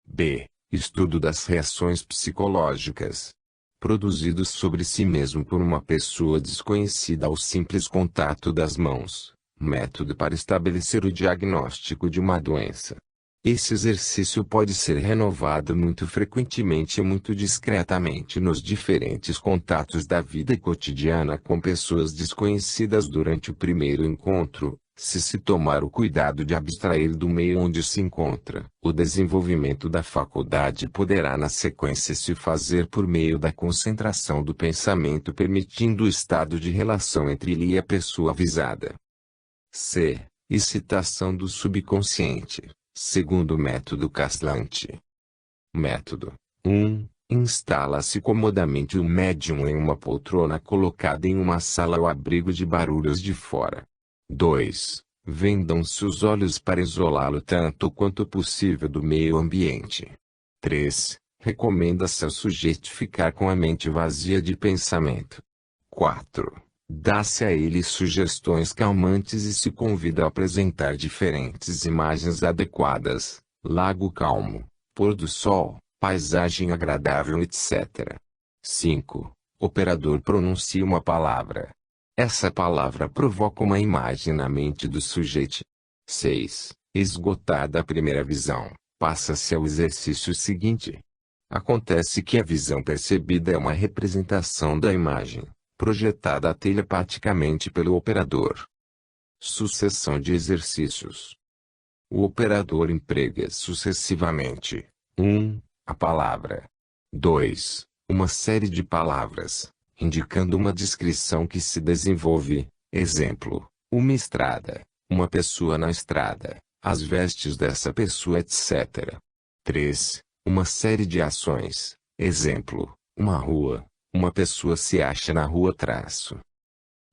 B. Estudo das reações psicológicas produzidos sobre si mesmo por uma pessoa desconhecida ao simples contato das mãos. Método para estabelecer o diagnóstico de uma doença. Esse exercício pode ser renovado muito frequentemente e muito discretamente nos diferentes contatos da vida cotidiana com pessoas desconhecidas durante o primeiro encontro, se tomar o cuidado de abstrair do meio onde se encontra. O desenvolvimento da faculdade poderá na sequência se fazer por meio da concentração do pensamento permitindo o estado de relação entre ele e a pessoa avisada. C. Excitação do subconsciente. Segundo o método Castlante. Método 1. Instala-se comodamente o médium em uma poltrona colocada em uma sala ao abrigo de barulhos de fora. 2. Vendam-se os olhos para isolá-lo tanto quanto possível do meio ambiente. 3. Recomenda-se ao sujeito ficar com a mente vazia de pensamento. 4. Dá-se a ele sugestões calmantes e se convida a apresentar diferentes imagens adequadas, lago calmo, pôr do sol, paisagem agradável etc. 5. Operador pronuncia uma palavra. Essa palavra provoca uma imagem na mente do sujeito. 6. Esgotada a primeira visão, passa-se ao exercício seguinte. Acontece que a visão percebida é uma representação da imagem, projetada telepaticamente pelo operador. Sucessão de exercícios. O operador emprega sucessivamente 1. A palavra. 2. Uma série de palavras, indicando uma descrição que se desenvolve, exemplo, uma estrada, uma pessoa na estrada, as vestes dessa pessoa, etc. 3. Uma série de ações, exemplo, uma rua, uma pessoa se acha na rua traço.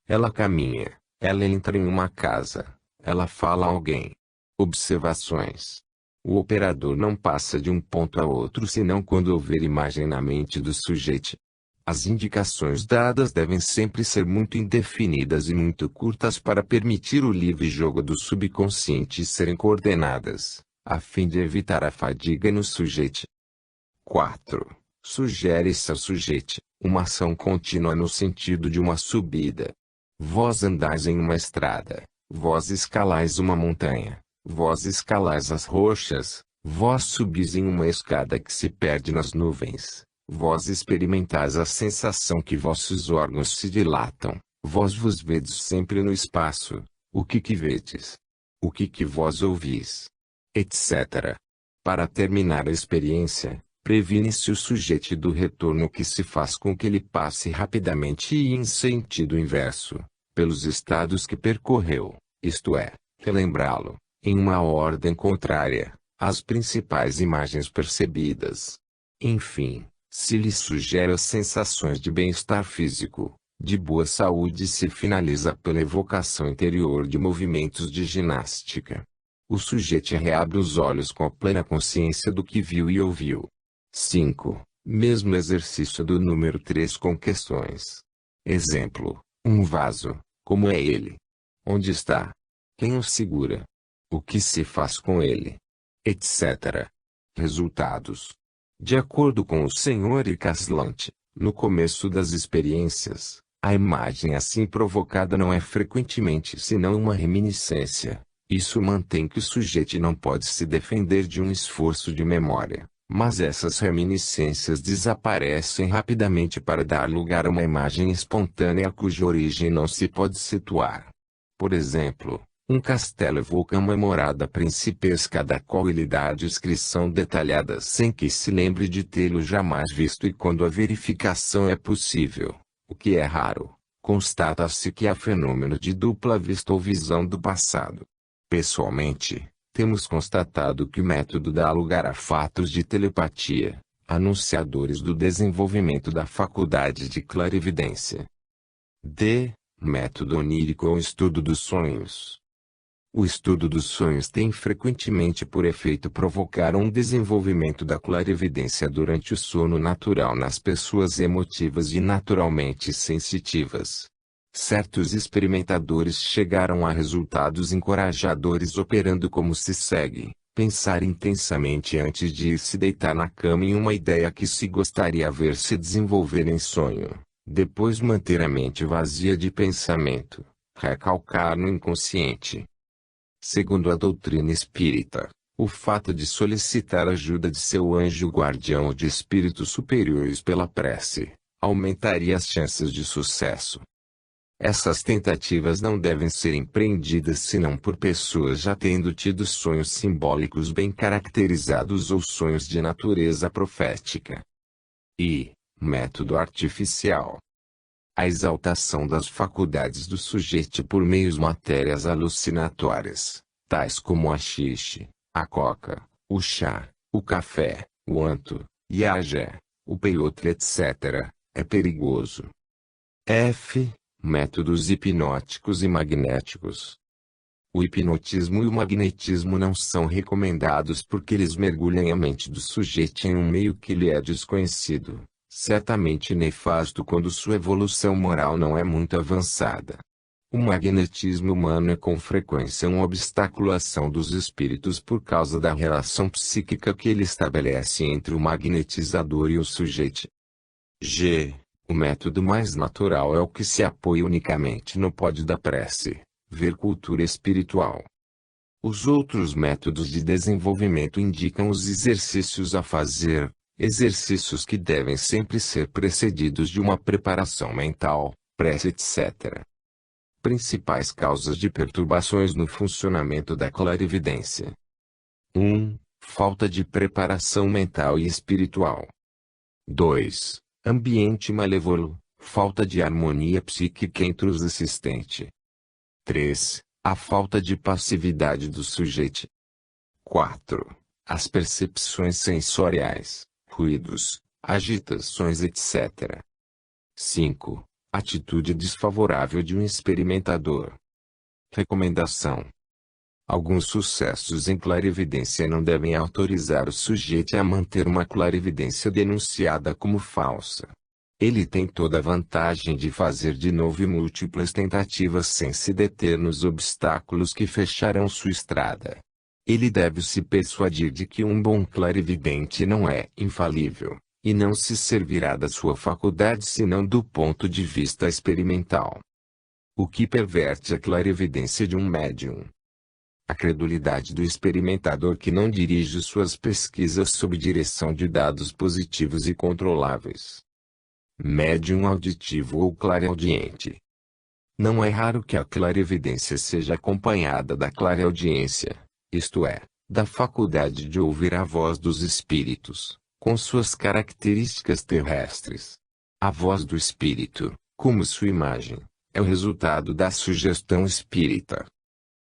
Ela caminha, ela entra em uma casa, ela fala a alguém. Observações. O operador não passa de um ponto a outro senão quando houver imagem na mente do sujeito. As indicações dadas devem sempre ser muito indefinidas e muito curtas para permitir o livre jogo do subconsciente serem coordenadas, a fim de evitar a fadiga no sujeito. 4. Sugere-se ao sujeito uma ação contínua no sentido de uma subida. Vós andais em uma estrada, vós escalais uma montanha, vós escalais as rochas, vós subis em uma escada que se perde nas nuvens, vós experimentais a sensação que vossos órgãos se dilatam, vós vos vedes sempre no espaço, o que vedes? O que vós ouvis? Etc. Para terminar a experiência, previne-se o sujeito do retorno que se faz com que ele passe rapidamente e em sentido inverso, pelos estados que percorreu, isto é, relembrá-lo, em uma ordem contrária, às principais imagens percebidas. Enfim, se lhe sugere as sensações de bem-estar físico, de boa saúde, se finaliza pela evocação interior de movimentos de ginástica. O sujeito reabre os olhos com a plena consciência do que viu e ouviu. 5. Mesmo exercício do número 3 com questões. Exemplo, um vaso, como é ele? Onde está? Quem o segura? O que se faz com ele? Etc. Resultados. De acordo com o Sr. Caslant, no começo das experiências, a imagem assim provocada não é frequentemente senão uma reminiscência. Isso mantém que o sujeito não pode se defender de um esforço de memória, mas essas reminiscências desaparecem rapidamente para dar lugar a uma imagem espontânea cuja origem não se pode situar. Por exemplo, um castelo evoca uma morada principesca da qual ele dá a descrição detalhada sem que se lembre de tê-lo jamais visto, e quando a verificação é possível, o que é raro, constata-se que há fenômeno de dupla vista ou visão do passado. Pessoalmente, temos constatado que o método dá lugar a fatos de telepatia, anunciadores do desenvolvimento da faculdade de clarividência. D. Método onírico ou estudo dos sonhos. O estudo dos sonhos tem frequentemente por efeito provocar um desenvolvimento da clarividência durante o sono natural nas pessoas emotivas e naturalmente sensitivas. Certos experimentadores chegaram a resultados encorajadores operando como se segue: pensar intensamente antes de ir se deitar na cama em uma ideia que se gostaria ver se desenvolver em sonho, depois manter a mente vazia de pensamento, recalcar no inconsciente. Segundo a doutrina espírita, o fato de solicitar ajuda de seu anjo guardião ou de espíritos superiores pela prece, aumentaria as chances de sucesso. Essas tentativas não devem ser empreendidas senão por pessoas já tendo tido sonhos simbólicos bem caracterizados ou sonhos de natureza profética. I. Método artificial. A exaltação das faculdades do sujeito por meios matérias alucinatórias, tais como o haxixe, a coca, o chá, o café, o anto, e a agé, o peyote, etc., é perigoso. F. Métodos hipnóticos e magnéticos. O hipnotismo e o magnetismo não são recomendados porque eles mergulham a mente do sujeito em um meio que lhe é desconhecido, certamente nefasto quando sua evolução moral não é muito avançada. O magnetismo humano é com frequência um obstáculo à ação dos espíritos por causa da relação psíquica que ele estabelece entre o magnetizador e o sujeito. G. O método mais natural é o que se apoia unicamente no pódio da prece, ver cultura espiritual. Os outros métodos de desenvolvimento indicam os exercícios a fazer, Exercícios que devem sempre ser precedidos de uma preparação mental, prece, etc. Principais causas de perturbações no funcionamento da clarividência. 1. Falta de preparação mental e espiritual. 2. Ambiente malévolo, falta de harmonia psíquica entre os assistentes. 3. A falta de passividade do sujeito. 4. As percepções sensoriais, ruídos, agitações, etc. 5. Atitude desfavorável de um experimentador. Recomendação: alguns sucessos em clarividência não devem autorizar o sujeito a manter uma clarividência denunciada como falsa. Ele tem toda a vantagem de fazer de novo múltiplas tentativas sem se deter nos obstáculos que fecharão sua estrada. Ele deve se persuadir de que um bom clarividente não é infalível, e não se servirá da sua faculdade senão do ponto de vista experimental. O que perverte a clarividência de um médium? A credulidade do experimentador que não dirige suas pesquisas sob direção de dados positivos e controláveis. Médium auditivo ou clareaudiente. Não é raro que a clarividência seja acompanhada da clareaudiência, isto é, da faculdade de ouvir a voz dos espíritos, com suas características terrestres. A voz do espírito, como sua imagem, é o resultado da sugestão espírita.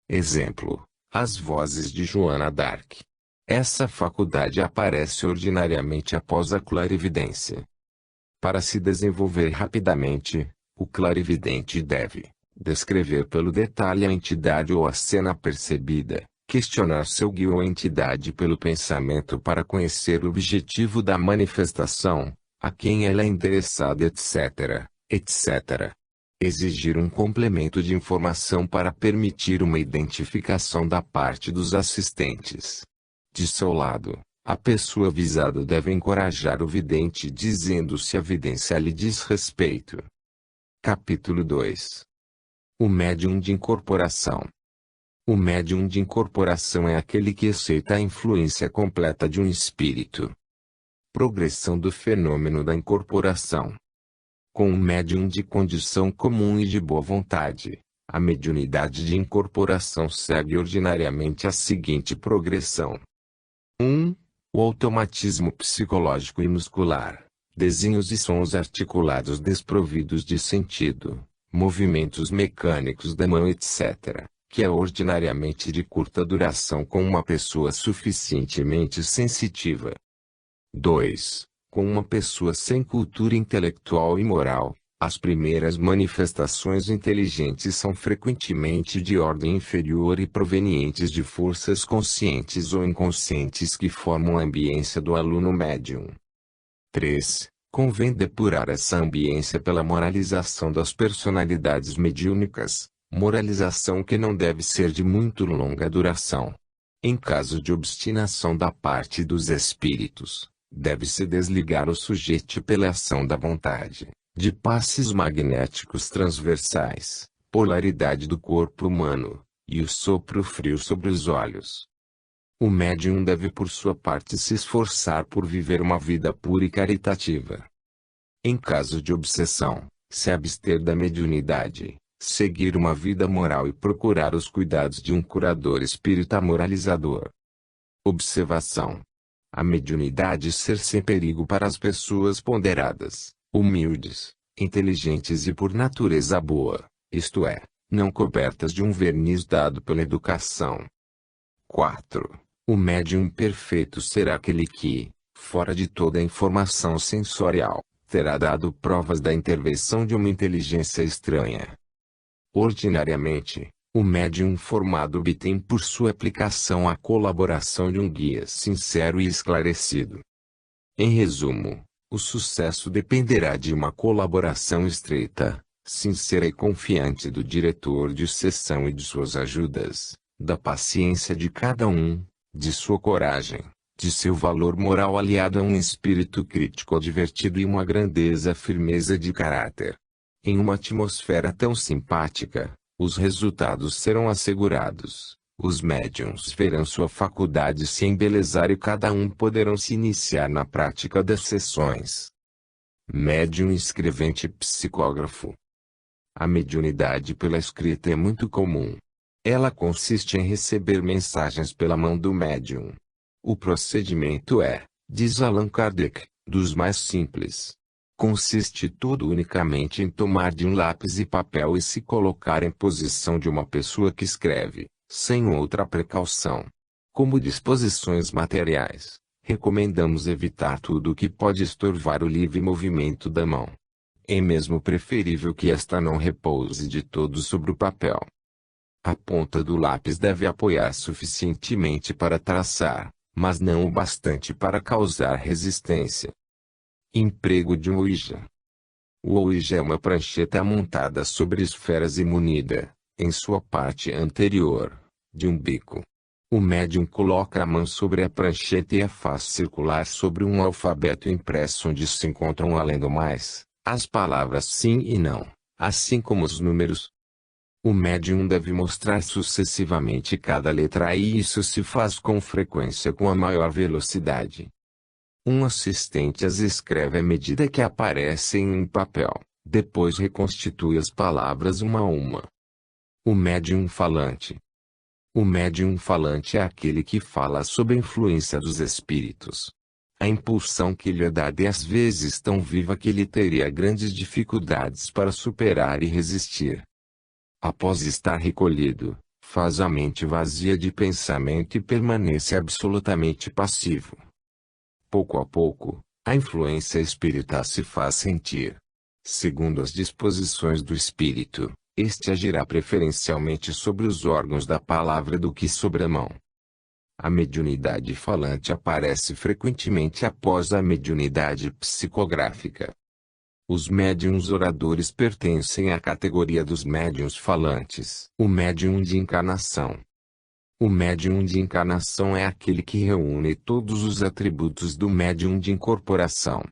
Exemplo: as vozes de Joana d'Arc. Essa faculdade aparece ordinariamente após a clarividência. Para se desenvolver rapidamente, o clarividente deve descrever pelo detalhe a entidade ou a cena percebida, questionar seu guia ou entidade pelo pensamento para conhecer o objetivo da manifestação, a quem ela é endereçada, etc., etc. Exigir um complemento de informação para permitir uma identificação da parte dos assistentes. De seu lado, a pessoa visada deve encorajar o vidente dizendo se a vidência lhe diz respeito. Capítulo 2. O médium de incorporação. O médium de incorporação é aquele que aceita a influência completa de um espírito. Progressão do fenômeno da incorporação. Com um médium de condição comum e de boa vontade, a mediunidade de incorporação segue ordinariamente a seguinte progressão. 1. O automatismo psicológico e muscular, desenhos e sons articulados desprovidos de sentido, movimentos mecânicos da mão, etc., que é ordinariamente de curta duração com uma pessoa suficientemente sensitiva. 2. Com uma pessoa sem cultura intelectual e moral, as primeiras manifestações inteligentes são frequentemente de ordem inferior e provenientes de forças conscientes ou inconscientes que formam a ambiência do aluno médium. 3. Convém depurar essa ambiência pela moralização das personalidades mediúnicas, moralização que não deve ser de muito longa duração. Em caso de obstinação da parte dos espíritos, deve-se desligar o sujeito pela ação da vontade, de passes magnéticos transversais, polaridade do corpo humano, e o sopro frio sobre os olhos. O médium deve por sua parte se esforçar por viver uma vida pura e caritativa. Em caso de obsessão, se abster da mediunidade, seguir uma vida moral e procurar os cuidados de um curador espírita moralizador. Observação: a mediunidade ser sem perigo para as pessoas ponderadas, humildes, inteligentes e por natureza boa, isto é, não cobertas de um verniz dado pela educação. 4. O médium perfeito será aquele que, fora de toda a informação sensorial, terá dado provas da intervenção de uma inteligência estranha. Ordinariamente, o médium formado obtém por sua aplicação a colaboração de um guia sincero e esclarecido. Em resumo, o sucesso dependerá de uma colaboração estreita, sincera e confiante do diretor de sessão e de suas ajudas, da paciência de cada um, de sua coragem, de seu valor moral aliado a um espírito crítico divertido e uma grandeza firmeza de caráter. Em uma atmosfera tão simpática, os resultados serão assegurados. Os médiuns verão sua faculdade se embelezar e cada um poderão se iniciar na prática das sessões. Médium escrevente psicógrafo. A mediunidade pela escrita é muito comum. Ela consiste em receber mensagens pela mão do médium. O procedimento é, diz Allan Kardec, dos mais simples. Consiste tudo unicamente em tomar de um lápis e papel e se colocar em posição de uma pessoa que escreve, sem outra precaução. Como disposições materiais, recomendamos evitar tudo o que pode estorvar o livre movimento da mão. É mesmo preferível que esta não repouse de todo sobre o papel. A ponta do lápis deve apoiar suficientemente para traçar, mas não o bastante para causar resistência. Emprego de um Ouija. O Ouija é uma prancheta montada sobre esferas e munida, em sua parte anterior, de um bico. O médium coloca a mão sobre a prancheta e a faz circular sobre um alfabeto impresso onde se encontram, além do mais, as palavras sim e não, assim como os números. O médium deve mostrar sucessivamente cada letra e isso se faz com frequência com a maior velocidade. Um assistente as escreve à medida que aparecem em um papel, depois reconstitui as palavras uma a uma. O médium falante. O médium falante é aquele que fala sob a influência dos espíritos. A impulsão que lhe é dada é às vezes tão viva que ele teria grandes dificuldades para superar e resistir. Após estar recolhido, faz a mente vazia de pensamento e permanece absolutamente passivo. Pouco a pouco, a influência espírita se faz sentir. Segundo as disposições do espírito, este agirá preferencialmente sobre os órgãos da palavra do que sobre a mão. A mediunidade falante aparece frequentemente após a mediunidade psicográfica. Os médiuns oradores pertencem à categoria dos médiuns falantes. O médium de encarnação. O médium de encarnação é aquele que reúne todos os atributos do médium de incorporação: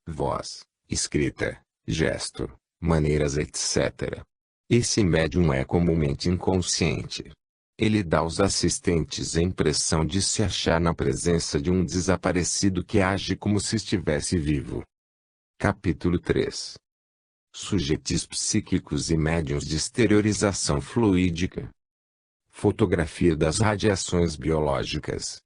voz, escrita, gesto, maneiras, etc. Esse médium é comumente inconsciente. Ele dá aos assistentes a impressão de se achar na presença de um desaparecido que age como se estivesse vivo. Capítulo 3. Sujetis psíquicos e médiuns de exteriorização fluídica. Fotografia das radiações biológicas.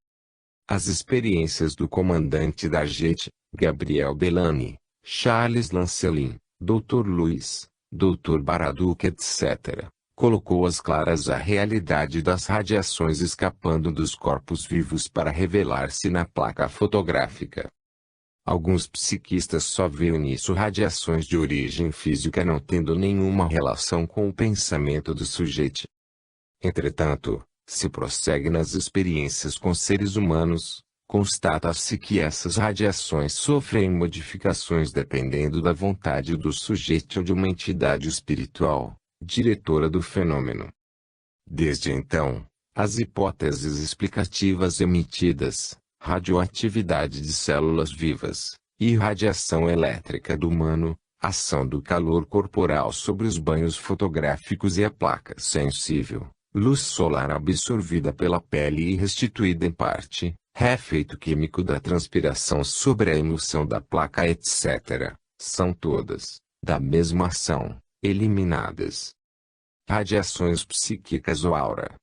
As experiências do comandante da JET, Gabriel Bellani, Charles Lancelin, Dr. Luiz, Dr. Baraduc, etc., colocou às claras a realidade das radiações escapando dos corpos vivos para revelar-se na placa fotográfica. Alguns psiquistas só veem nisso radiações de origem física não tendo nenhuma relação com o pensamento do sujeito. Entretanto, se prossegue nas experiências com seres humanos, constata-se que essas radiações sofrem modificações dependendo da vontade do sujeito ou de uma entidade espiritual, diretora do fenômeno. Desde então, as hipóteses explicativas emitidas, radioatividade de células vivas, irradiação elétrica do humano, ação do calor corporal sobre os banhos fotográficos e a placa sensível, luz solar absorvida pela pele e restituída em parte, efeito químico da transpiração sobre a emulsão da placa, etc., são todas, da mesma ação, eliminadas. Radiações psíquicas ou aura.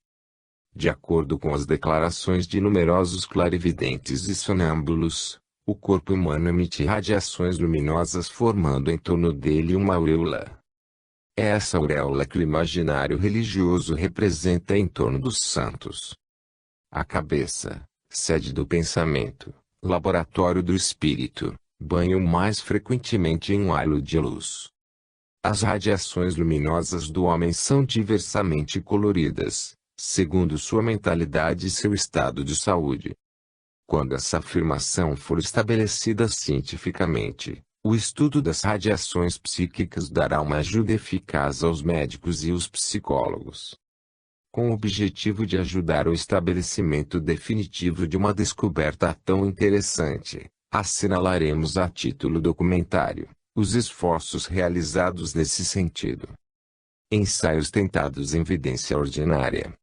De acordo com as declarações de numerosos clarividentes e sonâmbulos, o corpo humano emite radiações luminosas formando em torno dele uma auréola. É essa auréola que o imaginário religioso representa em torno dos santos. A cabeça, sede do pensamento, laboratório do espírito, banha mais frequentemente em um halo de luz. As radiações luminosas do homem são diversamente coloridas, segundo sua mentalidade e seu estado de saúde. Quando essa afirmação for estabelecida cientificamente, o estudo das radiações psíquicas dará uma ajuda eficaz aos médicos e os psicólogos. Com o objetivo de ajudar o estabelecimento definitivo de uma descoberta tão interessante, assinalaremos a título documentário os esforços realizados nesse sentido. Ensaios tentados em evidência ordinária.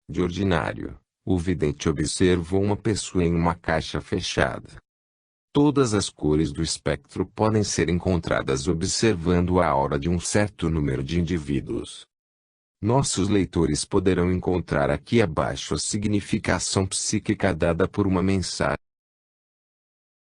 De ordinário, o vidente observou uma pessoa em uma caixa fechada. Todas as cores do espectro podem ser encontradas observando a aura de um certo número de indivíduos. Nossos leitores poderão encontrar aqui abaixo a significação psíquica dada por uma mensagem.